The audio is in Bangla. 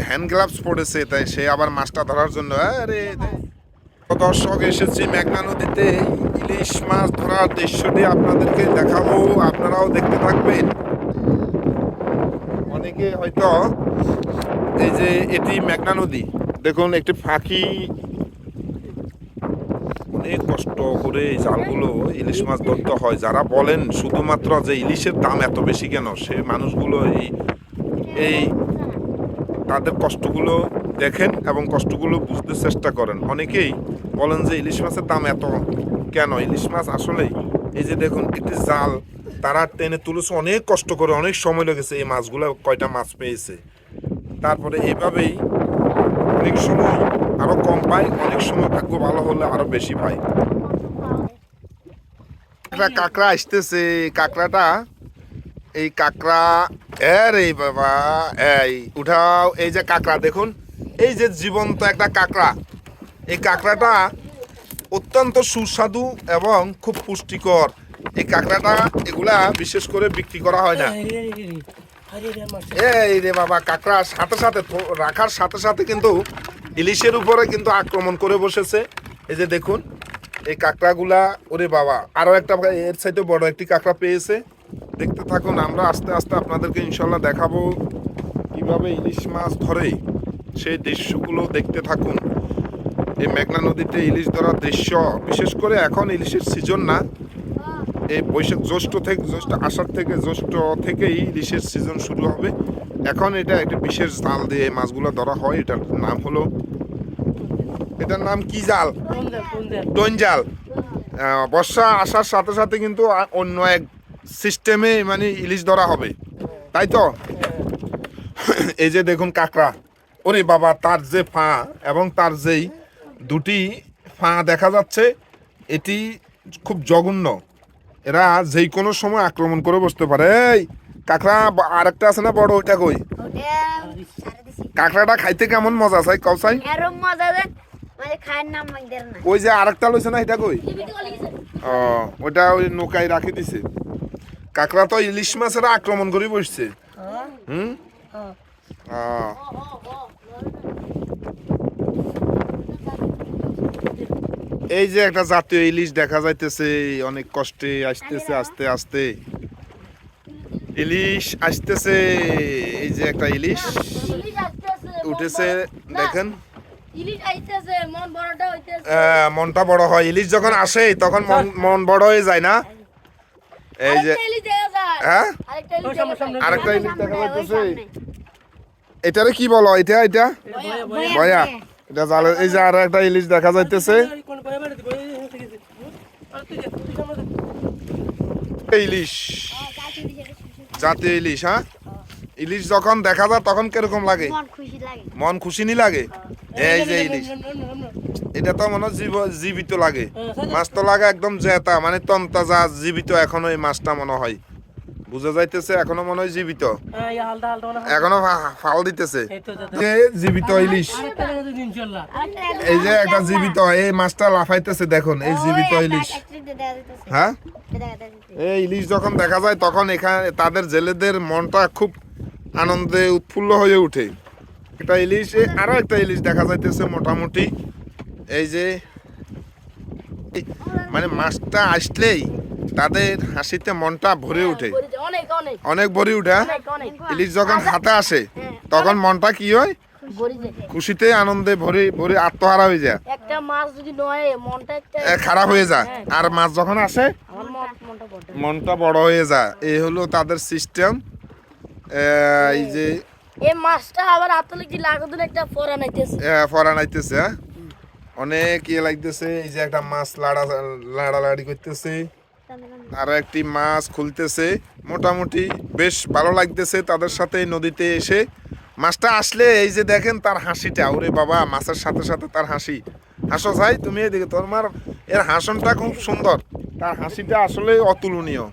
হ্যান্ড গ্লাভস পড়েছে, তাই সে আবার মাছটা ধরার জন্য আরে দর্শক এসেছি মেঘনা নদীতে ইলিশ মাছ ধরার দৃশ্যটি আপনাদেরকে দেখাবো, আপনারাও দেখতে থাকবেন। অনেকে হয়তো এই যে এটি মেঘনা নদী, দেখুন একটি ফাঁকি অনেক কষ্ট করে এই জালগুলো ইলিশ মাছ ধরতে হয়। যারা বলেন শুধুমাত্র যে ইলিশের দাম এত বেশি কেন, সে মানুষগুলো এই তাদের কষ্টগুলো দেখেন এবং কষ্টগুলো বুঝতে চেষ্টা করেন। অনেকেই বলেন যে ইলিশ মাছের দাম এত কেন। ইলিশ মাছ আসলেই এই যে দেখুন একটি জাল তারা টেনে তুলেছে, অনেক কষ্ট করে, অনেক সময় লেগেছে এই মাছগুলো কয়টা মাছ পেয়েছে। তারপরে এইভাবেই অনেক সময় আরো কম পায়, অনেক সময় ভাগ্য ভালো হলে আরো বেশি পায়। একটা কাঁকড়া আসতেছে, কাঁকড়াটা এই কাঁকড়া এই বাবা এই উঠাও, এই যে কাঁকড়া দেখুন, এই যে জীবন্ত একটা কাঁকড়া। এই কাঁকড়াটা অত্যন্ত সুস্বাদু এবং খুব পুষ্টিকর। এই কাঁকড়াটা এগুলা বিশেষ করে বিক্রি করা হয় না। এই রে বাবা, কাঁকড়া সাথে সাথে রাখার সাথে সাথে কিন্তু ইলিশের উপরে কিন্তু আক্রমণ করে বসেছে। এই যে দেখুন এই কাঁকড়াগুলা, ওরে বাবা আরো একটা এর চাইতে বড় একটি কাঁকড়া পেয়েছে। দেখতে থাকুন, আমরা আস্তে আস্তে আপনাদেরকে ইনশাল্লাহ দেখাবো কিভাবে ইলিশ মাছ ধরে, সেই দৃশ্যগুলো দেখতে থাকুন। এই মেঘনা নদীতে ইলিশ ধরার দৃশ্য, বিশেষ করে এখন ইলিশের সিজন না, এই বৈশাখ জ্যৈষ্ঠ আষাঢ় থেকে জ্যৈষ্ঠ থেকেই ইলিশের সিজন শুরু হবে। এখন এটা একটা বিশেষ জাল দিয়ে মাছগুলো ধরা হয়। এটার নাম হলো, এটার নাম কি জাল? টন জাল। বর্ষা আসার সাথে সাথে কিন্তু অন্য এক সিস্টেমে মানে ইলিশ ধরা হবে, তাই তো? এই যে দেখুন কাঁকড়া, ওরে বাবা তার যে ফা এবং তার যেই দুটি ফা দেখা যাচ্ছে, এটি খুব জঘন্য। এরা যেই কোনো সময় আক্রমণ করে বসতে পারে। এই কাঁকড়া আরেকটা আছে না বড়, ওইটা কই? কাঁকড়াটা খাইতে কেমন মজা চাই কসাই? ওই যে আরেকটা লইছে না, এটা কই? ও ওটা ওই নৌকায় রাখি দিছে। কাঁকড়া তো ইলিশ মাছেরা আক্রমণ করে বসছে। এই যে একটা জাতীয় ইলিশ দেখা যাইতেছে, অনেক কষ্টে আসতেছে, আস্তে আস্তে ইলিশ আসতেছে। এই যে একটা ইলিশ উঠেছে, দেখেন মনটা বড় হয়। ইলিশ যখন আসে তখন মন বড় হয়ে যায় না? এই যে হ্যাঁ আরেকটা ইলিশ দেখা যাইতেছে। এটারে কি বলো? এটা এটা ভয়া, এটা জালে। এই যে আর একটা ইলিশ দেখা যাইতেছে, ইলিশ জাতীয় ইলিশ। হ্যাঁ, ইলিশ যখন দেখা যায় তখন কিরকম লাগে? মন খুশি নি লাগে? এই যে ইলিশ, এটা তো মনে হয় জীবিত লাগে। মাছ তো লাগে একদম জেতা, মানে তন্তাজা জীবিত। এখনো এই মাছটা মনে হয় বুঝা যাইতেছে, এখনো মনে হয় জীবিত, এখনো ফাল দিতেছে। জীবিত ইলিশ, এই যে একটা জীবিত, এই মাছটা লাফাইতেছে দেখুন, এই জীবিত ইলিশ। হ্যাঁ, এই ইলিশ যখন দেখা যায় তখন এখানে তাদের জেলেদের মনটা খুব আনন্দে উৎফুল্ল হয়ে উঠে। একটা ইলিশ, আরো একটা ইলিশ দেখা যাইতেছে মোটামুটি। এই যে মানে মাছটা আসলেই তাদের হাসিতে মনটা ভরে উঠে, অনেক ভরে উঠে। ইলিশ যখন হাতে আসে তখন মনটা কি হয়? খুশিতে আনন্দে ভরে ভরে আত্মহারা হয়ে যায়, খারাপ হয়ে যায়। আর মাছ যখন আসে মনটা বড় হয়ে যায়। এই হলো তাদের সিস্টেম। এই যে এই মাছটা আবার আতলে কি লাগাদুন একটা ফরানাইতেছে, অনেক ইয়ে লাগতেছে। এই যে একটা মাছ লাড়ালাড়ি করতেছে, আর একটি মাছ খুলতেছে। মোটামুটি বেশ ভালো লাগতেছে তাদের সাথে নদীতে এসে। মাছটা আসলে এই যে দেখেন তার হাসিটা, ওরে বাবা, মাছের সাথে সাথে তার হাসি। হাসো ভাই তুমি, এদিকে তোমার এর হাসনটা খুব সুন্দর, তার হাসিটা আসলে অতুলনীয়।